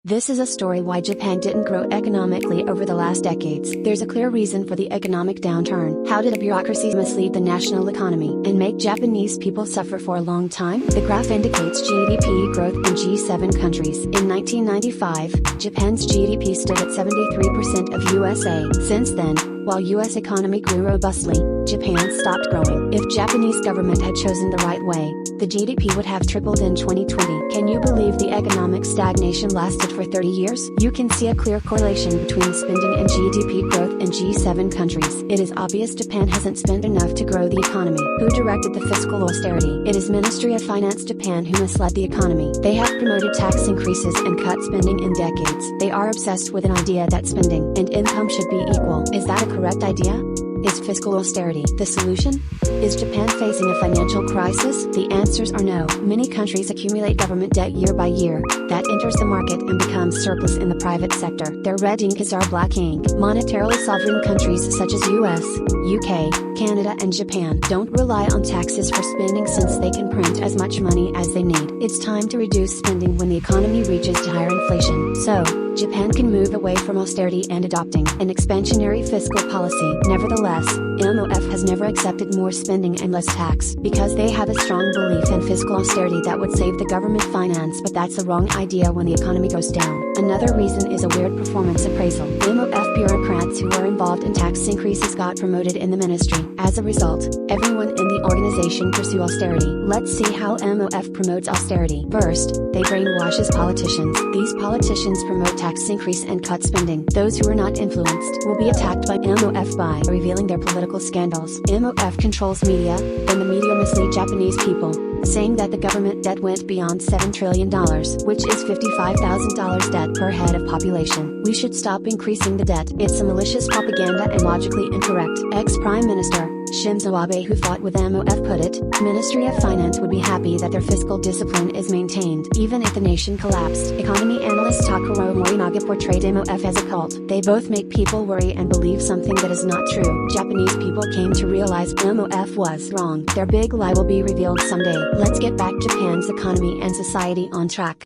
This is a story why Japan didn't grow economically over the last decades. There's a clear reason for the economic downturn. How did a bureaucracy mislead the national economy and make Japanese people suffer for a long time? The graph indicates GDP growth in G7 countries. In 1995, Japan's GDP stood at 73% of USA. Since then, while US economy grew robustly, Japan stopped growing. If Japanese government had chosen the right way, the GDP would have tripled in 2020. Can you believe the economic stagnation lasted for 30 years? You can see a clear correlation between spending and GDP growth in G7 countries. It is obvious Japan hasn't spent enough to grow the economy. Who directed the fiscal austerity? It is Ministry of Finance Japan who misled the economy. They have promoted tax increases and cut spending in decades. They are obsessed with an idea that spending and income should be equal. Is that a correct idea? Is fiscal austerity the solution? Is Japan facing a financial crisis? The answers are no. Many countries accumulate government debt year by year, that enters the market and becomes surplus in the private sector. Their red ink is our black ink. Monetarily sovereign countries such as US, UK, Canada and Japan don't rely on taxes for spending since they can print as much money as they need. It's time to reduce spending when the economy reaches higher inflation. So, Japan can move away from austerity and adopting an expansionary fiscal policy. Nevertheless, MOF has never accepted more spending and less tax, because they have a strong belief in fiscal austerity that would save the government finance, but that's a wrong idea when the economy goes down. Another reason is a weird performance appraisal. MOF bureaucrats who were involved in tax increases got promoted in the ministry. As a result, everyone in the organization pursue austerity. Let's see how MOF promotes austerity. First, they brainwashes politicians. These politicians promote tax increase and cut spending. Those who are not influenced will be attacked by MOF by revealing their political scandals. MOF controls media, and the media mislead Japanese people, saying that the government debt went beyond $7 trillion, which is $55,000 debt per head of population. We should stop increasing the debt. It's a malicious propaganda and logically incorrect. Ex-Prime Minister Shinzo Abe, who fought with MOF, put it, Ministry of Finance would be happy that their fiscal discipline is maintained, even if the nation collapsed. Economy analyst Takuro Morinaga portrayed MOF as a cult. They both make people worry and believe something that is not true. Japanese people came to realize MOF was wrong. Their big lie will be revealed someday. Let's get back Japan's economy and society on track.